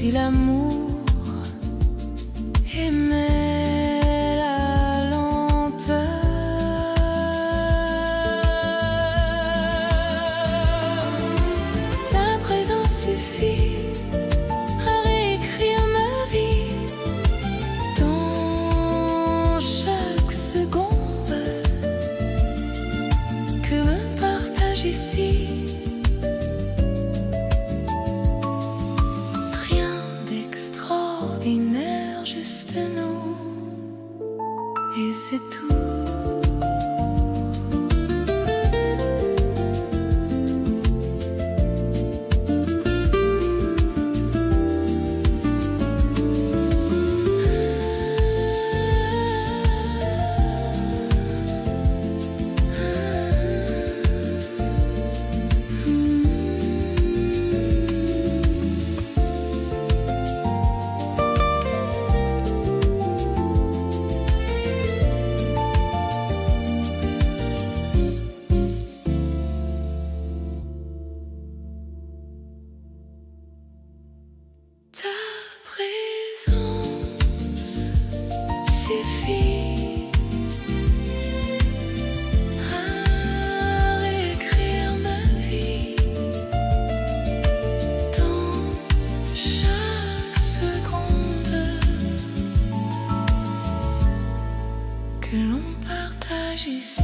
si l'amour aimait la lenteur. Ta présence suffit à réécrire ma vie dans chaque seconde que l'on partage ici. Juste nous, et c'est tout. Suffit à réécrire ma vie dans chaque seconde que l'on partage ici.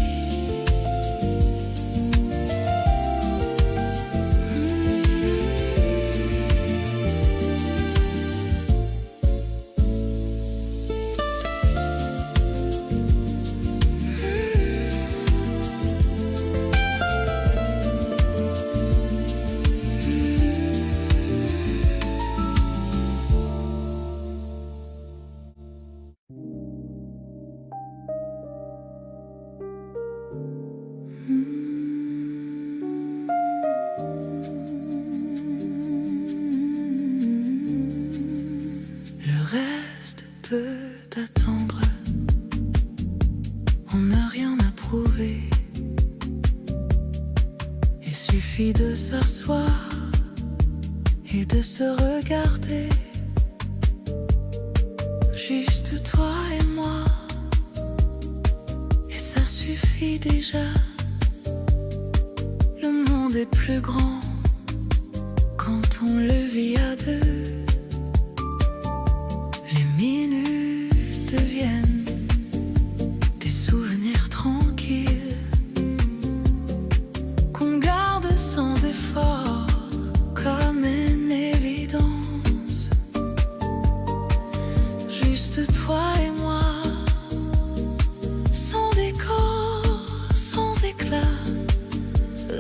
Le reste peut attendre, on n'a rien à prouver. Il suffit de s'asseoir et de se regarder, juste toi et moi, et ça suffit déjà. Le monde est plus grand quand on le vit à deux. Les minutes deviennent des souvenirs tranquilles qu'on garde sans effort comme une évidence. Juste toi et moi, sans décor, sans éclat.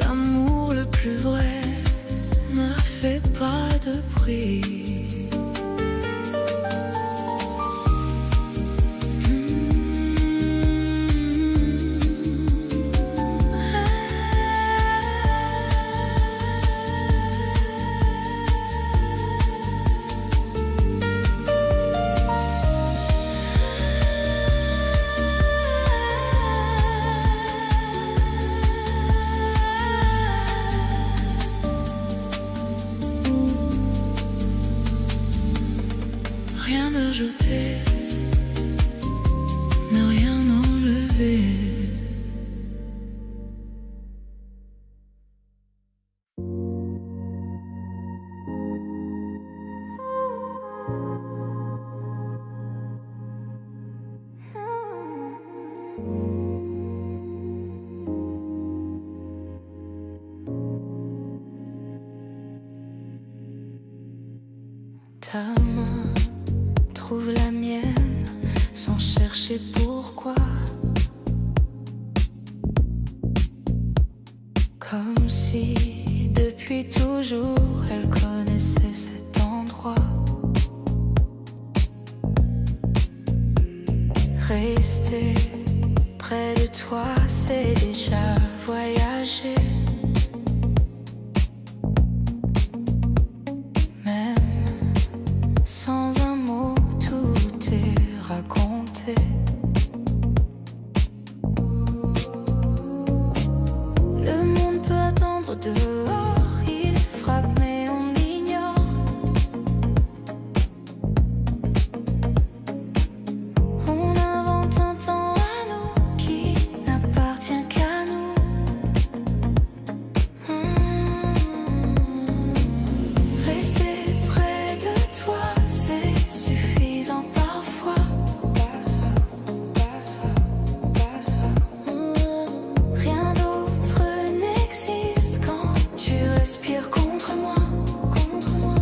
L'amour le plus vrai ne fait pas de bruit. Rien ajouter, ne rien enlever. Ta main trouve la mienne sans chercher pourquoi, comme si depuis toujours elle connaissait cet endroit. Rester près de toi, c'est déjà voyager. Sans un mot, tout est raconté. Le monde peut attendre dehors, il frappe mais on ignore respire contre moi, contre moi.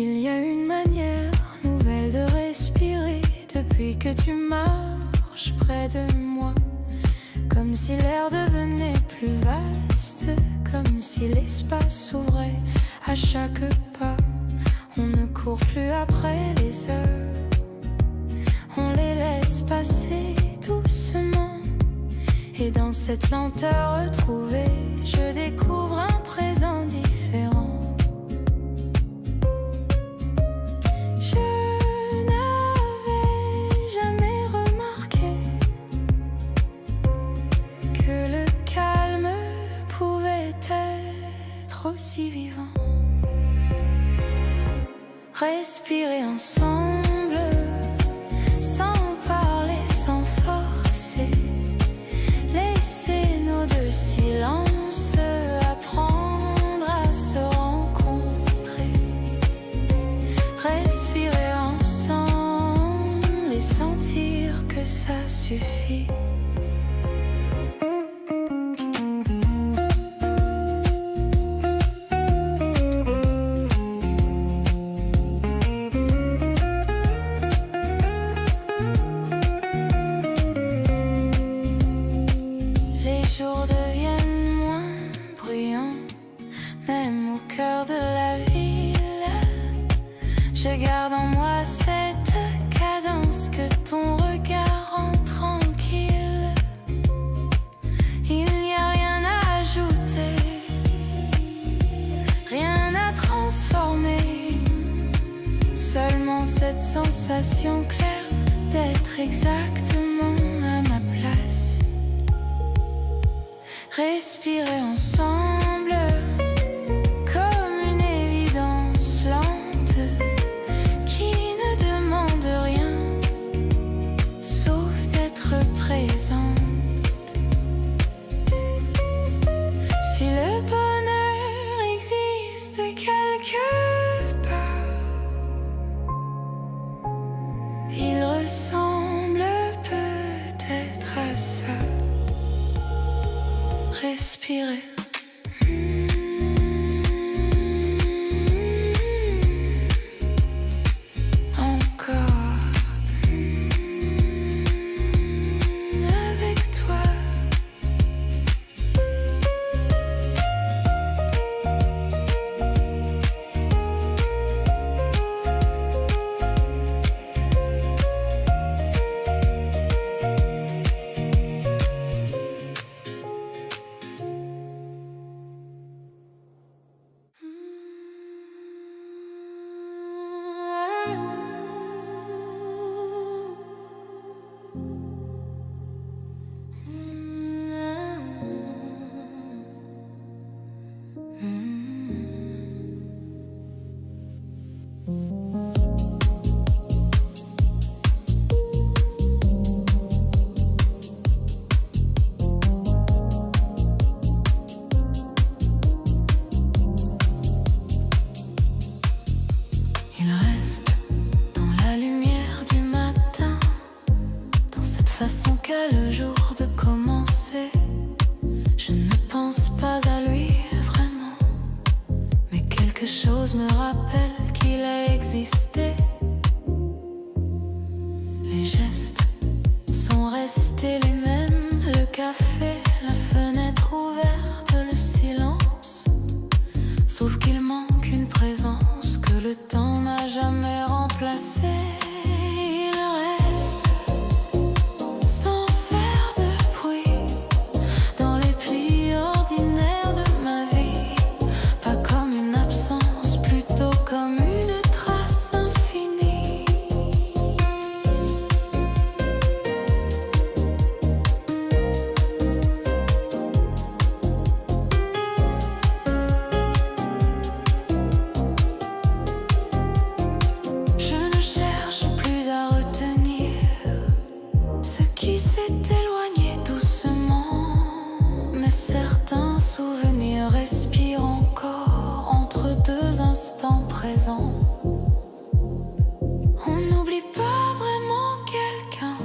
Il y a une manière nouvelle de respirer depuis que tu marches près de moi. Comme si l'air devenait plus vaste, comme si l'espace s'ouvrait à chaque pas. On ne court plus après les heures, on les laisse passer doucement. Et dans cette lenteur retrouvée, je découvre un présent différent. Aussi vivant. Respirer ensemble, sans parler, sans forcer. Laisser nos deux silences, apprendre à se rencontrer. Respirer ensemble et sentir que ça suffit. Les jours deviennent moins bruyants, même au cœur de la ville. Je garde en moi cette cadence que ton regard rend tranquille. Il n'y a rien à ajouter, rien à transformer, seulement cette sensation claire d'être exactement à ma place. Respirer ensemble, comme une évidence lente qui ne demande rien, sauf d'être présente. Si le bonheur existe quelque part, il ressemble peut-être à ça. Respirer. Encore. Avec toi. ne pense pas à lui vraiment, mais quelque chose me rappelle qu'il a existé. Les gestes sont restés les mêmes, le café, la fenêtre ouverte, le silence. Sauf qu'il manque une présence que le temps n'a jamais remplacée. Il reste sans faire de bruit dans les plis ordinaires de ma vie. Pas comme une absence, plutôt comme une trace infinie. Je ne cherche plus à retenir ce qui s'est éloigné doucement, mais certains souvenirs respirent encore entre deux instants présents. On n'oublie pas vraiment quelqu'un,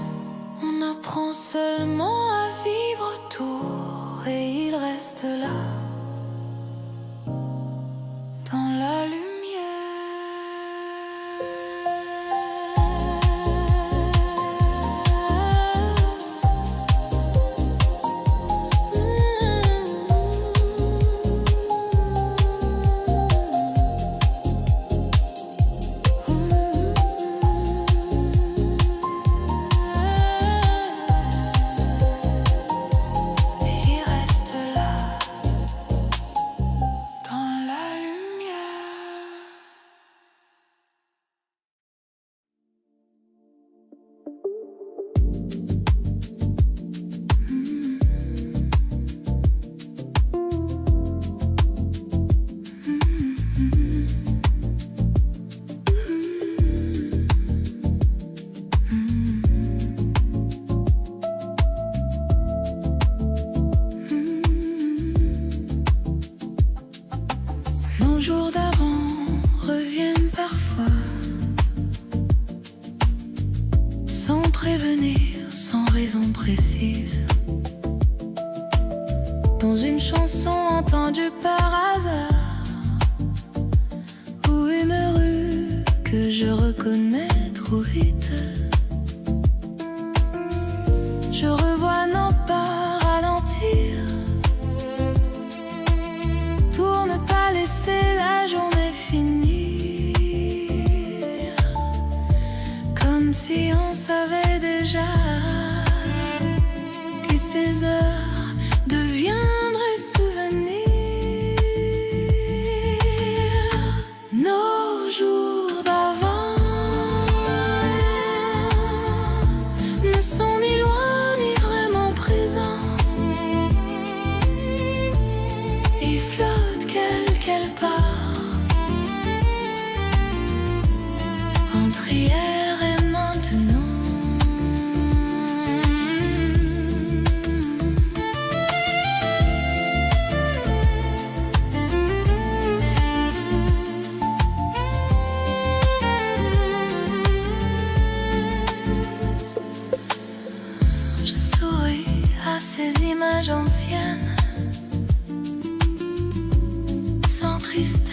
on apprend seulement à vivre autour, et il reste là, dans la lumière. Et il reste là, dans la lumière. Nos jours d'avant reviennent parfois, sans prévenir, sans raison précise. Dans une chanson entendue par hasard, ou une rue que je reconnais trop vite. Je revois non pas ralentir, pour ne pas laisser la journée finir, comme si on savait déjà que ces heures deviendraient souvenirs. Nos jours d'avant ne sont ni loin ni vraiment présents. Ils flottent quelque part entre hier et maintenant. Je souris à ces images anciennes, sans tristesse.